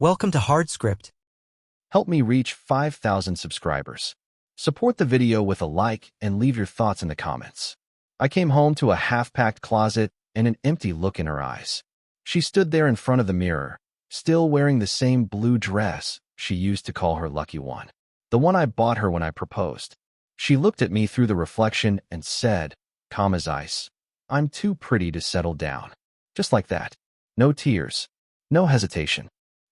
Welcome to HardScript. Help me reach 5,000 subscribers. Support the video with a like and leave your thoughts in the comments. I came home to a half-packed closet and an empty look in her eyes. She stood there in front of the mirror, still wearing the same blue dress she used to call her lucky one, the one I bought her when I proposed. She looked at me through the reflection and said, calm as ice, "I'm too pretty to settle down." Just like that. No tears. No hesitation.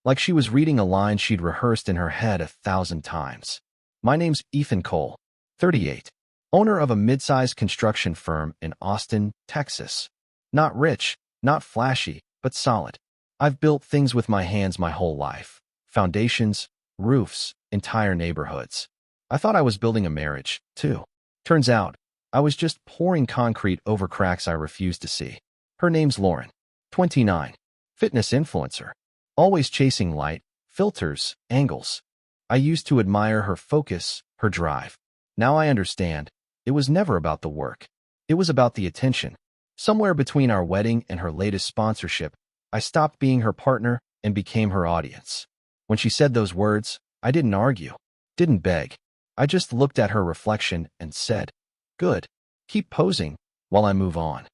Like she was reading a line she'd rehearsed in her head 1,000 times. My name's Ethan Cole, 38, owner of a mid-sized construction firm in Austin, Texas. Not rich, not flashy, but solid. I've built things with my hands my whole life. Foundations, roofs, entire neighborhoods. I thought I was building a marriage, too. Turns out, I was just pouring concrete over cracks I refused to see. Her name's Lauren, 29, fitness influencer. Always chasing light, filters, angles. I used to admire her focus, her drive. Now I understand. It was never about the work. It was about the attention. Somewhere between our wedding and her latest sponsorship, I stopped being her partner and became her audience. When she said those words, I didn't argue, didn't beg. I just looked at her reflection and said, "Good. Keep posing while I move on."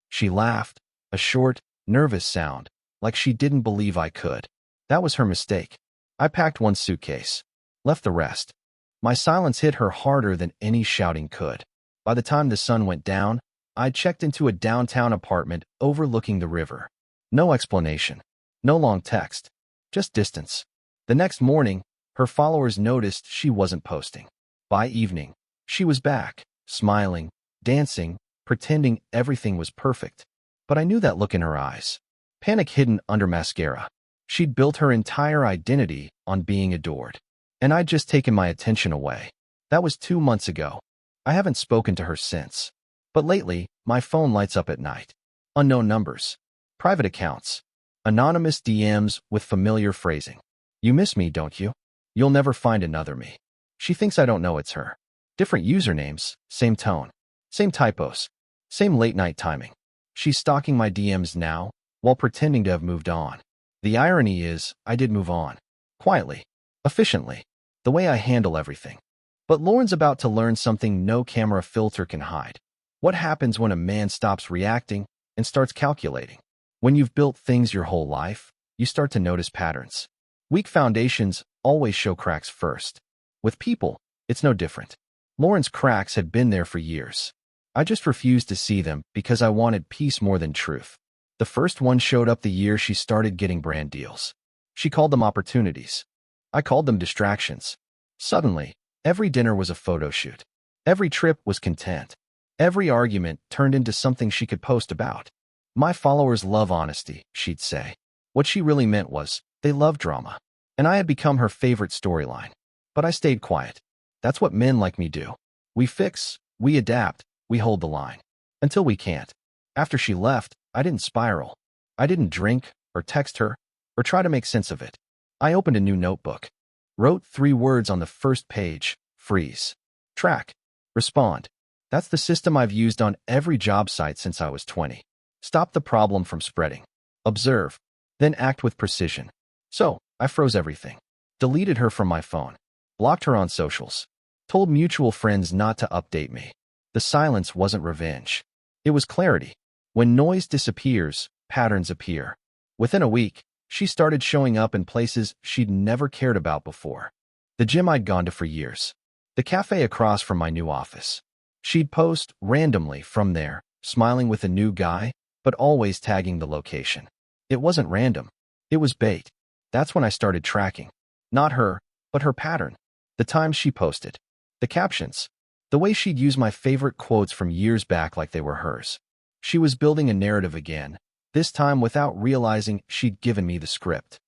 She laughed, a short, nervous sound, like she didn't believe I could. That was her mistake. I packed one suitcase, left the rest. My silence hit her harder than any shouting could. By the time the sun went down, I checked into a downtown apartment overlooking the river. No explanation, no long text, just distance. The next morning, her followers noticed she wasn't posting. By evening, she was back, smiling, dancing, pretending everything was perfect. But I knew that look in her eyes. Panic hidden under mascara. She'd built her entire identity on being adored. And I'd just taken my attention away. That was 2 months ago. I haven't spoken to her since. But lately, my phone lights up at night. Unknown numbers. Private accounts. Anonymous DMs with familiar phrasing. "You miss me, don't you? You'll never find another me." She thinks I don't know it's her. Different usernames, same tone. Same typos. Same late-night timing. She's stalking my DMs now, while pretending to have moved on. The irony is, I did move on. Quietly. Efficiently. The way I handle everything. But Lauren's about to learn something no camera filter can hide. What happens when a man stops reacting and starts calculating? When you've built things your whole life, you start to notice patterns. Weak foundations always show cracks first. With people, it's no different. Lauren's cracks had been there for years. I just refused to see them because I wanted peace more than truth. The first one showed up the year she started getting brand deals. She called them opportunities. I called them distractions. Suddenly, every dinner was a photo shoot. Every trip was content. Every argument turned into something she could post about. "My followers love honesty," she'd say. What she really meant was, they love drama. And I had become her favorite storyline. But I stayed quiet. That's what men like me do. We fix, we adapt, we hold the line. Until we can't. After she left, I didn't spiral. I didn't drink, or text her, or try to make sense of it. I opened a new notebook. Wrote 3 words on the first page: freeze. Track. Respond. That's the system I've used on every job site since I was 20. Stop the problem from spreading. Observe. Then act with precision. So, I froze everything. Deleted her from my phone. Blocked her on socials. Told mutual friends not to update me. The silence wasn't revenge. It was clarity. When noise disappears, patterns appear. Within a week, she started showing up in places she'd never cared about before. The gym I'd gone to for years. The cafe across from my new office. She'd post randomly from there, smiling with a new guy, but always tagging the location. It wasn't random. It was bait. That's when I started tracking. Not her, but her pattern. The times she posted. The captions. The way she'd use my favorite quotes from years back like they were hers. She was building a narrative again, this time without realizing she'd given me the script.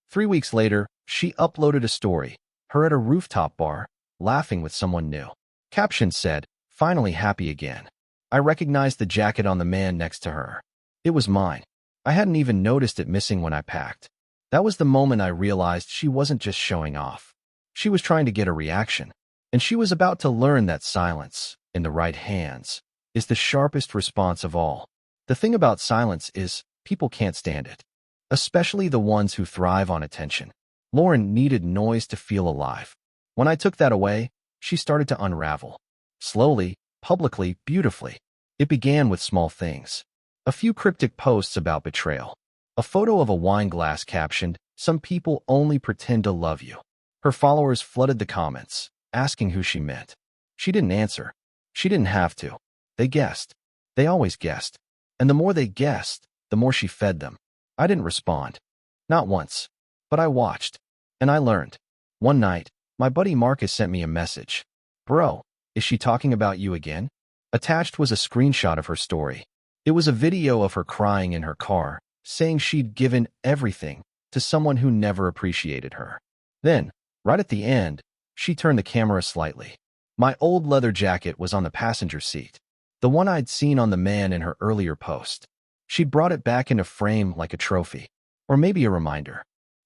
3 weeks later, she uploaded a story, her at a rooftop bar, laughing with someone new. Caption said, "Finally happy again." I recognized the jacket on the man next to her. It was mine. I hadn't even noticed it missing when I packed. That was the moment I realized she wasn't just showing off. She was trying to get a reaction. And she was about to learn that silence, in the right hands, is the sharpest response of all. The thing about silence is, people can't stand it. Especially the ones who thrive on attention. Lauren needed noise to feel alive. When I took that away, she started to unravel. Slowly, publicly, beautifully. It began with small things. A few cryptic posts about betrayal. A photo of a wine glass captioned, "Some people only pretend to love you." Her followers flooded the comments, asking who she meant. She didn't answer. She didn't have to. They guessed. They always guessed. And the more they guessed, the more she fed them. I didn't respond. Not once. But I watched. And I learned. One night, my buddy Marcus sent me a message. "Bro, is she talking about you again?" Attached was a screenshot of her story. It was a video of her crying in her car, saying she'd given everything to someone who never appreciated her. Then, right at the end, she turned the camera slightly. My old leather jacket was on the passenger seat, the one I'd seen on the man in her earlier post. She'd brought it back into frame like a trophy, or maybe a reminder.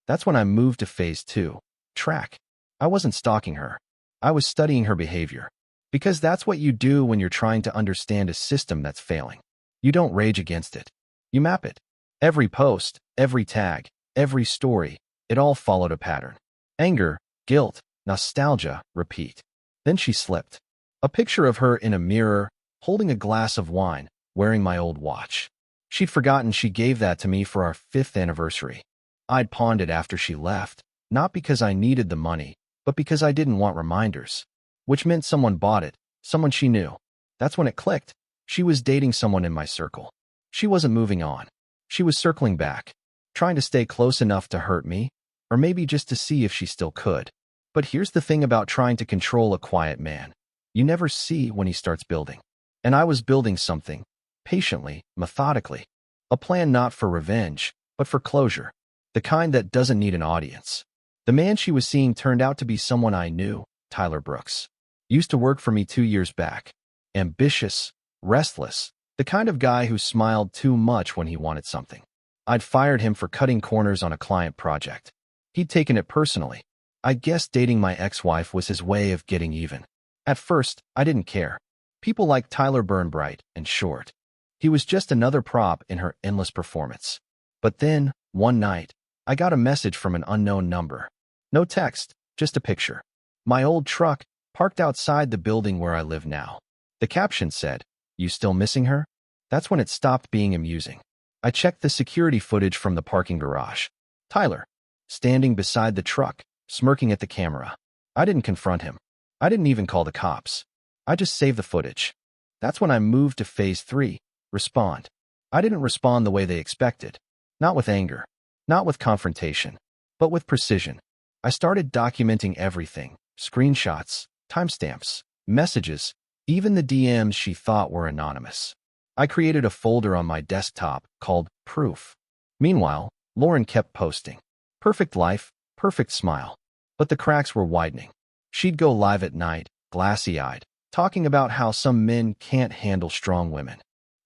That's when I moved to phase 2, track. I wasn't stalking her. I was studying her behavior. Because that's what you do when you're trying to understand a system that's failing. You don't rage against it. You map it. Every post, every tag, every story, it all followed a pattern. Anger, guilt, nostalgia, repeat. Then she slipped. A picture of her in a mirror, holding a glass of wine, wearing my old watch. She'd forgotten she gave that to me for our 5th anniversary. I'd pawned it after she left, not because I needed the money, but because I didn't want reminders. Which meant someone bought it, someone she knew. That's when it clicked. She was dating someone in my circle. She wasn't moving on. She was circling back, trying to stay close enough to hurt me, or maybe just to see if she still could. But here's the thing about trying to control a quiet man. You never see when he starts building. And I was building something, patiently, methodically. A plan not for revenge, but for closure. The kind that doesn't need an audience. The man she was seeing turned out to be someone I knew, Tyler Brooks. Used to work for me 2 years back. Ambitious, restless, the kind of guy who smiled too much when he wanted something. I'd fired him for cutting corners on a client project. He'd taken it personally. I guess dating my ex-wife was his way of getting even. At first, I didn't care. People like Tyler burned bright and short. He was just another prop in her endless performance. But then, one night, I got a message from an unknown number. No text, just a picture. My old truck, parked outside the building where I live now. The caption said, "You still missing her?" That's when it stopped being amusing. I checked the security footage from the parking garage. Tyler, standing beside the truck, smirking at the camera. I didn't confront him. I didn't even call the cops. I just saved the footage. That's when I moved to phase 3, respond. I didn't respond the way they expected. Not with anger, not with confrontation, but with precision. I started documenting everything, screenshots, timestamps, messages, even the DMs she thought were anonymous. I created a folder on my desktop called Proof. Meanwhile, Lauren kept posting. Perfect life, perfect smile. But the cracks were widening. She'd go live at night, glassy-eyed, talking about how some men can't handle strong women.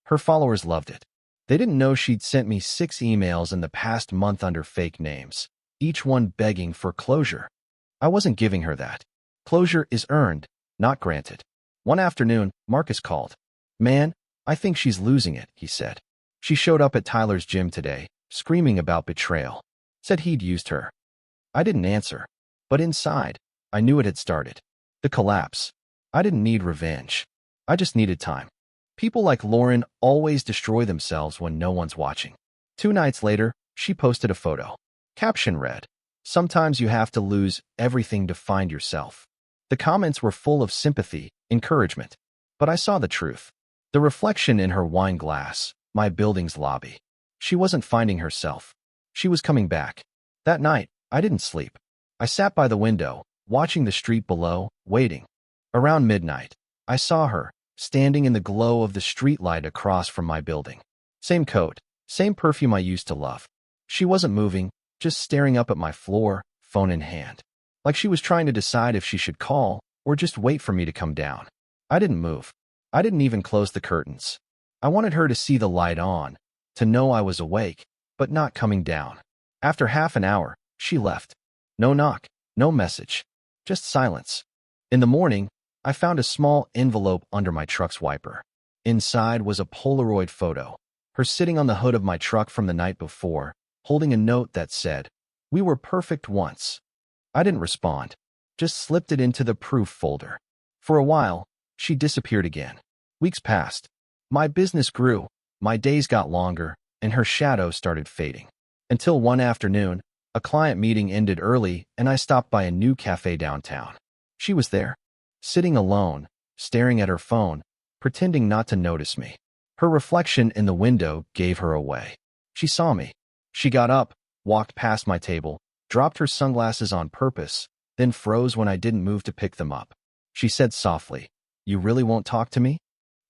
Her followers loved it. They didn't know she'd sent me 6 emails in the past month under fake names, each one begging for closure. I wasn't giving her that. Closure is earned, not granted. One afternoon, Marcus called. "Man, I think she's losing it," he said. "She showed up at Tyler's gym today, screaming about betrayal. Said he'd used her." I didn't answer. But inside, I knew it had started. The collapse. I didn't need revenge. I just needed time. People like Lauren always destroy themselves when no one's watching. 2 nights later, she posted a photo. Caption read, "Sometimes you have to lose everything to find yourself." The comments were full of sympathy, encouragement. But I saw the truth. The reflection in her wine glass, my building's lobby. She wasn't finding herself. She was coming back. That night, I didn't sleep. I sat by the window, watching the street below, waiting. Around midnight, I saw her, standing in the glow of the streetlight across from my building. Same coat, same perfume I used to love. She wasn't moving, just staring up at my floor, phone in hand. Like she was trying to decide if she should call or just wait for me to come down. I didn't move. I didn't even close the curtains. I wanted her to see the light on, to know I was awake, but not coming down. After half an hour, she left. No knock, no message, just silence. In the morning, I found a small envelope under my truck's wiper. Inside was a Polaroid photo, her sitting on the hood of my truck from the night before, holding a note that said, We were perfect once. I didn't respond, just slipped it into the proof folder. For a while, she disappeared again. Weeks passed. My business grew, my days got longer, and her shadow started fading. Until one afternoon, a client meeting ended early and I stopped by a new cafe downtown. She was there, sitting alone, staring at her phone, pretending not to notice me. Her reflection in the window gave her away. She saw me. She got up, walked past my table, dropped her sunglasses on purpose, then froze when I didn't move to pick them up. She said softly, "You really won't talk to me?"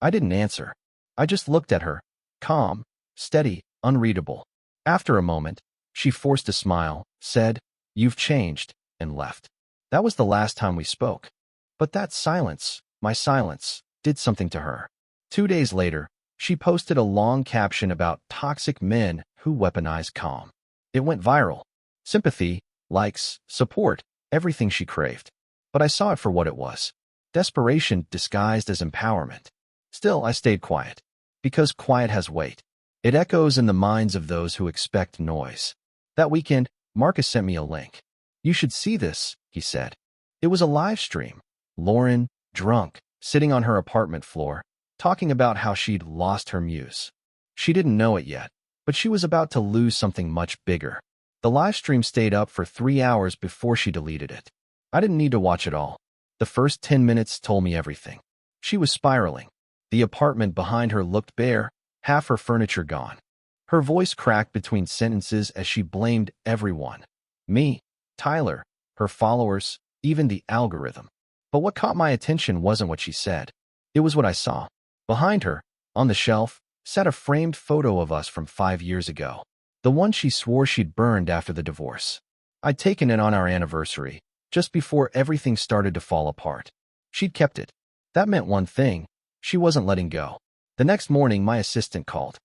I didn't answer. I just looked at her, calm, steady, unreadable. After a moment, she forced a smile, said, "You've changed," and left. That was the last time we spoke. But that silence, my silence, did something to her. 2 days later, she posted a long caption about toxic men who weaponize calm. It went viral. Sympathy, likes, support, everything she craved. But I saw it for what it was. Desperation disguised as empowerment. Still, I stayed quiet. Because quiet has weight. It echoes in the minds of those who expect noise. That weekend, Marcus sent me a link. "You should see this," he said. It was a live stream. Lauren, drunk, sitting on her apartment floor, talking about how she'd lost her muse. She didn't know it yet, but she was about to lose something much bigger. The live stream stayed up for 3 hours before she deleted it. I didn't need to watch it all. The first 10 minutes told me everything. She was spiraling. The apartment behind her looked bare, half her furniture gone. Her voice cracked between sentences as she blamed everyone. Me, Tyler, her followers, even the algorithm. But what caught my attention wasn't what she said. It was what I saw. Behind her, on the shelf, sat a framed photo of us from 5 years ago. The one she swore she'd burned after the divorce. I'd taken it on our anniversary, just before everything started to fall apart. She'd kept it. That meant one thing. She wasn't letting go. The next morning, my assistant called.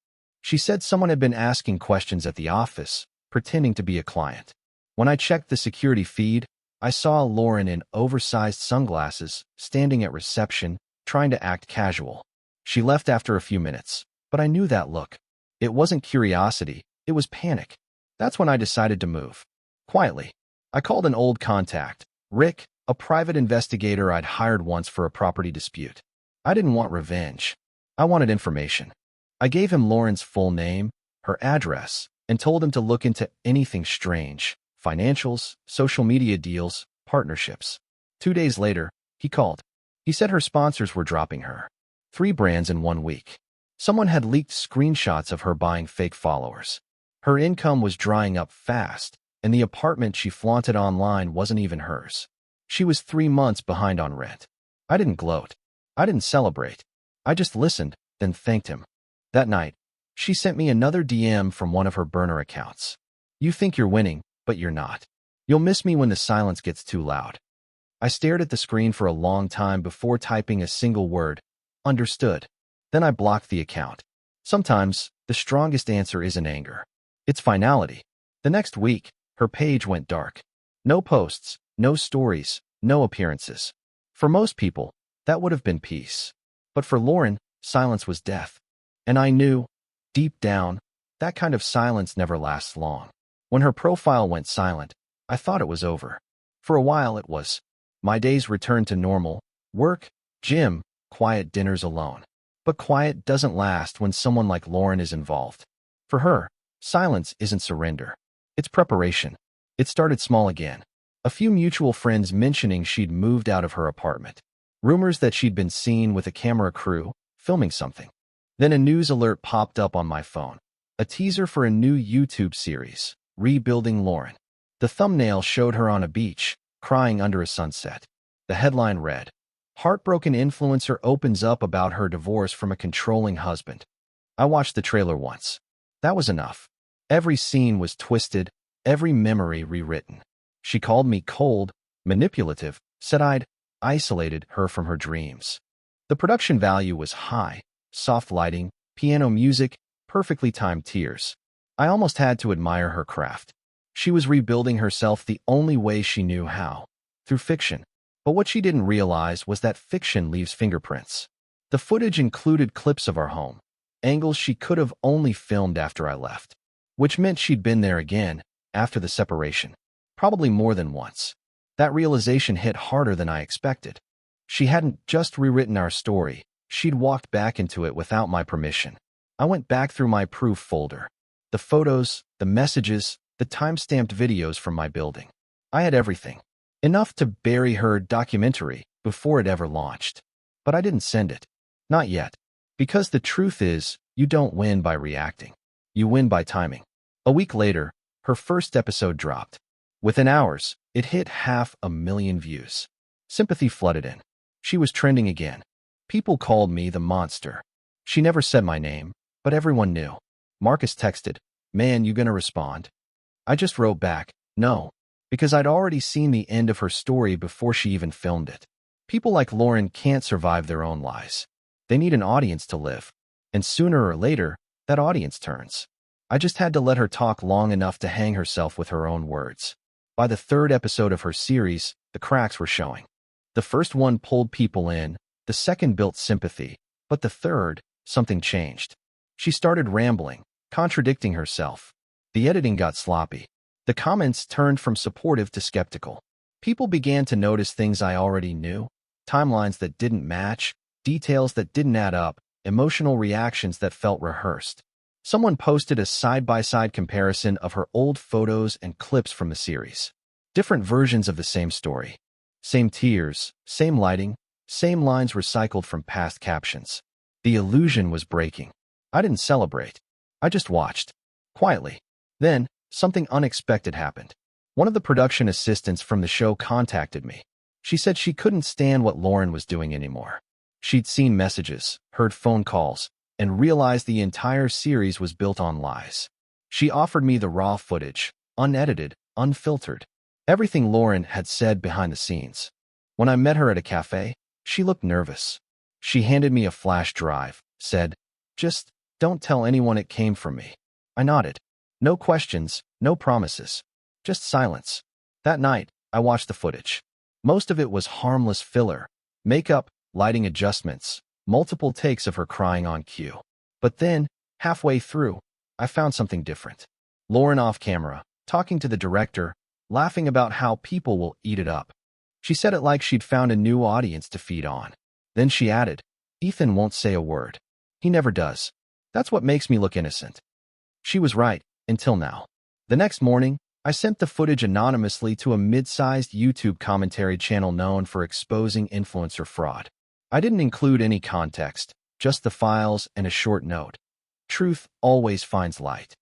She said someone had been asking questions at the office, pretending to be a client. When I checked the security feed, I saw Lauren in oversized sunglasses, standing at reception, trying to act casual. She left after a few minutes, but I knew that look. It wasn't curiosity, it was panic. That's when I decided to move. Quietly. I called an old contact, Rick, a private investigator I'd hired once for a property dispute. I didn't want revenge. I wanted information. I gave him Lauren's full name, her address, and told him to look into anything strange: financials, social media deals, partnerships. 2 days later, he called. He said her sponsors were dropping her. 3 brands in 1 week. Someone had leaked screenshots of her buying fake followers. Her income was drying up fast, and the apartment she flaunted online wasn't even hers. She was 3 months behind on rent. I didn't gloat. I didn't celebrate. I just listened, then thanked him. That night, she sent me another DM from one of her burner accounts. "You think you're winning, but you're not. You'll miss me when the silence gets too loud." I stared at the screen for a long time before typing a single word: "Understood." Then I blocked the account. Sometimes, the strongest answer isn't anger. It's finality. The next week, her page went dark. No posts, no stories, no appearances. For most people, that would have been peace. But for Lauren, silence was death. And I knew, deep down, that kind of silence never lasts long. When her profile went silent, I thought it was over. For a while it was. My days returned to normal: work, gym, quiet dinners alone. But quiet doesn't last when someone like Lauren is involved. For her, silence isn't surrender. It's preparation. It started small again. A few mutual friends mentioning she'd moved out of her apartment. Rumors that she'd been seen with a camera crew, filming something. Then a news alert popped up on my phone. A teaser for a new YouTube series, Rebuilding Lauren. The thumbnail showed her on a beach, crying under a sunset. The headline read, "Heartbroken influencer opens up about her divorce from a controlling husband." I watched the trailer once. That was enough. Every scene was twisted, every memory rewritten. She called me cold, manipulative, said I'd isolated her from her dreams. The production value was high: soft lighting, piano music, perfectly timed tears. I almost had to admire her craft. She was rebuilding herself the only way she knew how: through fiction. But what she didn't realize was that fiction leaves fingerprints. The footage included clips of our home, angles she could have only filmed after I left. Which meant she'd been there again, after the separation. Probably more than once. That realization hit harder than I expected. She hadn't just rewritten our story, she'd walked back into it without my permission. I went back through my proof folder. The photos, the messages, the time-stamped videos from my building. I had everything. Enough to bury her documentary before it ever launched. But I didn't send it. Not yet. Because the truth is, you don't win by reacting. You win by timing. A week later, her first episode dropped. Within hours, it hit 500,000 views. Sympathy flooded in. She was trending again. People called me the monster. She never said my name, but everyone knew. Marcus texted, "Man, you gonna respond?" I just wrote back, "No," because I'd already seen the end of her story before she even filmed it. People like Lauren can't survive their own lies. They need an audience to live. And sooner or later, that audience turns. I just had to let her talk long enough to hang herself with her own words. By the third episode of her series, the cracks were showing. The first one pulled people in, the second built sympathy, but the third, something changed. She started rambling, contradicting herself. The editing got sloppy. The comments turned from supportive to skeptical. People began to notice things I already knew, timelines that didn't match, details that didn't add up, emotional reactions that felt rehearsed. Someone posted a side-by-side comparison of her old photos and clips from the series. Different versions of the same story. Same tears, same lighting, same lines recycled from past captions. The illusion was breaking. I didn't celebrate. I just watched. Quietly. Then, something unexpected happened. One of the production assistants from the show contacted me. She said she couldn't stand what Lauren was doing anymore. She'd seen messages, heard phone calls, and realized the entire series was built on lies. She offered me the raw footage, unedited, unfiltered. Everything Lauren had said behind the scenes. When I met her at a cafe, she looked nervous. She handed me a flash drive, said, "Just don't tell anyone it came from me." I nodded. No questions, no promises. Just silence. That night, I watched the footage. Most of it was harmless filler. Makeup, lighting adjustments, multiple takes of her crying on cue. But then, halfway through, I found something different. Lauren off camera, talking to the director, laughing about how people will eat it up. She said it like she'd found a new audience to feed on. Then she added, "Ethan won't say a word. He never does. That's what makes me look innocent." She was right, until now. The next morning, I sent the footage anonymously to a mid-sized YouTube commentary channel known for exposing influencer fraud. I didn't include any context, just the files and a short note. Truth always finds light.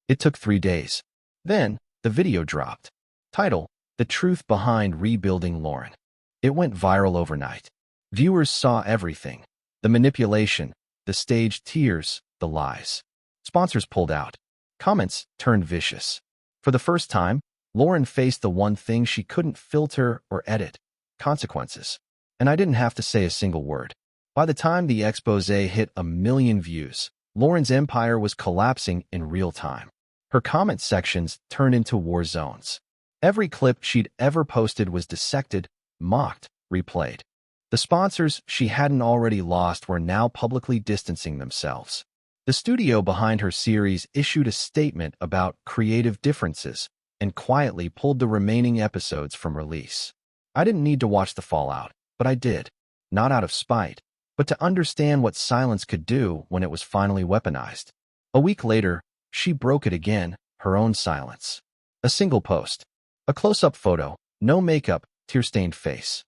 It took 3 days. Then, the video dropped. Title, "The Truth Behind Rebuilding Lauren." It went viral overnight. Viewers saw everything. The manipulation, the staged tears, the lies. Sponsors pulled out. Comments turned vicious. For the first time, Lauren faced the one thing she couldn't filter or edit: consequences. And I didn't have to say a single word. By the time the expose hit 1 million views, Lauren's empire was collapsing in real time. Her comment sections turned into war zones. Every clip she'd ever posted was dissected, mocked, replayed. The sponsors she hadn't already lost were now publicly distancing themselves. The studio behind her series issued a statement about creative differences and quietly pulled the remaining episodes from release. I didn't need to watch the fallout, but I did. Not out of spite, but to understand what silence could do when it was finally weaponized. A week later, she broke it again, her own silence. A single post. A close-up photo, no makeup, tear-stained face.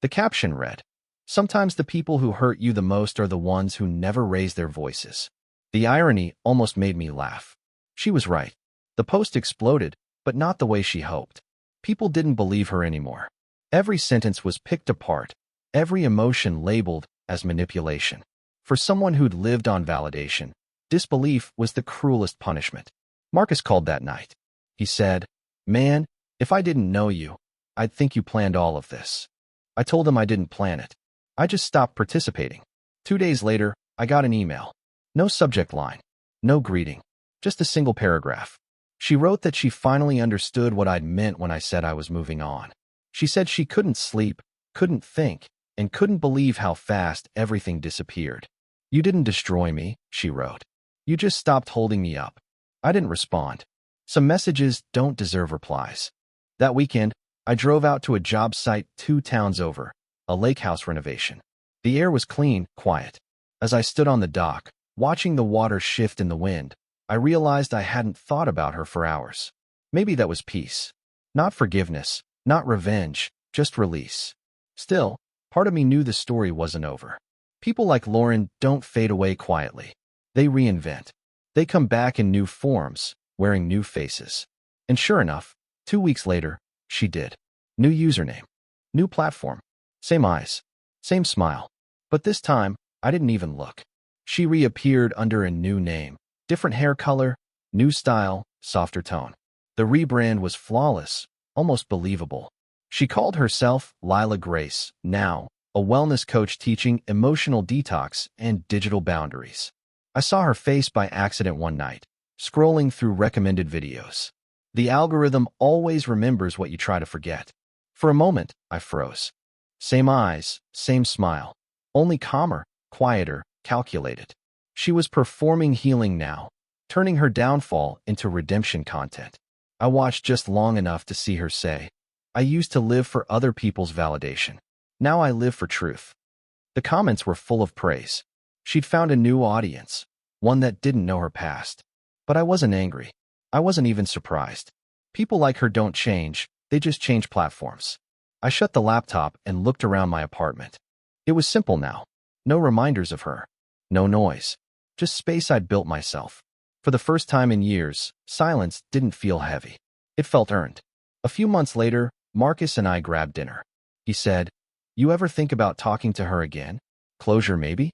The caption read, "Sometimes the people who hurt you the most are the ones who never raise their voices." The irony almost made me laugh. She was right. The post exploded, but not the way she hoped. People didn't believe her anymore. Every sentence was picked apart, every emotion labeled as manipulation. For someone who'd lived on validation, disbelief was the cruelest punishment. Marcus called that night. He said, "Man, if I didn't know you, I'd think you planned all of this." I told him I didn't plan it. I just stopped participating. 2 days later, I got an email. No subject line, no greeting, just a single paragraph. She wrote that she finally understood what I'd meant when I said I was moving on. She said she couldn't sleep, couldn't think, and couldn't believe how fast everything disappeared. "You didn't destroy me," she wrote. "You just stopped holding me up." I didn't respond. Some messages don't deserve replies. That weekend, I drove out to a job site 2 towns over, a lake house renovation. The air was clean, quiet. As I stood on the dock, watching the water shift in the wind, I realized I hadn't thought about her for hours. Maybe that was peace. Not forgiveness, not revenge, just release. Still, part of me knew the story wasn't over. People like Lauren don't fade away quietly. They reinvent. They come back in new forms, wearing new faces. And sure enough, 2 weeks later, she did. New username. New platform. Same eyes. Same smile. But this time, I didn't even look. She reappeared under a new name. Different hair color, new style, softer tone. The rebrand was flawless, almost believable. She called herself Lila Grace, now a wellness coach teaching emotional detox and digital boundaries. I saw her face by accident one night, scrolling through recommended videos. The algorithm always remembers what you try to forget. For a moment, I froze. Same eyes, same smile, only calmer, quieter, calculated. She was performing healing now, turning her downfall into redemption content. I watched just long enough to see her say, "I used to live for other people's validation. Now I live for truth." The comments were full of praise. She'd found a new audience, one that didn't know her past. But I wasn't angry. I wasn't even surprised. People like her don't change, they just change platforms. I shut the laptop and looked around my apartment. It was simple now. No reminders of her. No noise. Just space I'd built myself. For the first time in years, silence didn't feel heavy. It felt earned. A few months later, Marcus and I grabbed dinner. He said, "You ever think about talking to her again? Closure maybe?"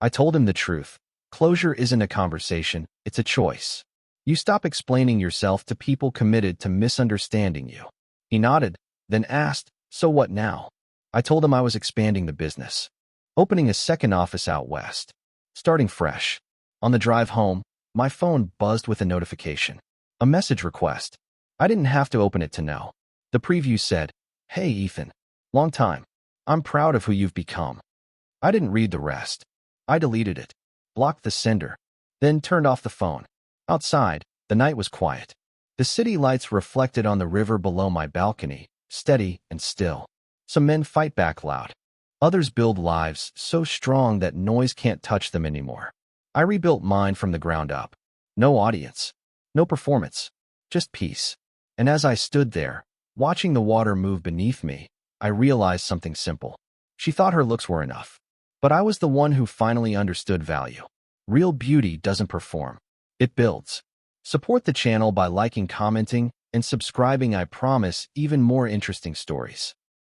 I told him the truth. Closure isn't a conversation, it's a choice. You stop explaining yourself to people committed to misunderstanding you. He nodded, then asked, "So what now?" I told him I was expanding the business. Opening a second office out west. Starting fresh. On the drive home, my phone buzzed with a notification. A message request. I didn't have to open it to know. The preview said, "Hey Ethan, long time. I'm proud of who you've become." I didn't read the rest. I deleted it, blocked the sender, then turned off the phone. Outside, the night was quiet. The city lights reflected on the river below my balcony, steady and still. Some men fight back loud. Others build lives so strong that noise can't touch them anymore. I rebuilt mine from the ground up. No audience, no performance, just peace. And as I stood there, watching the water move beneath me, I realized something simple. She thought her looks were enough. But I was the one who finally understood value. Real beauty doesn't perform. It builds. Support the channel by liking, commenting, and subscribing. I promise even more interesting stories.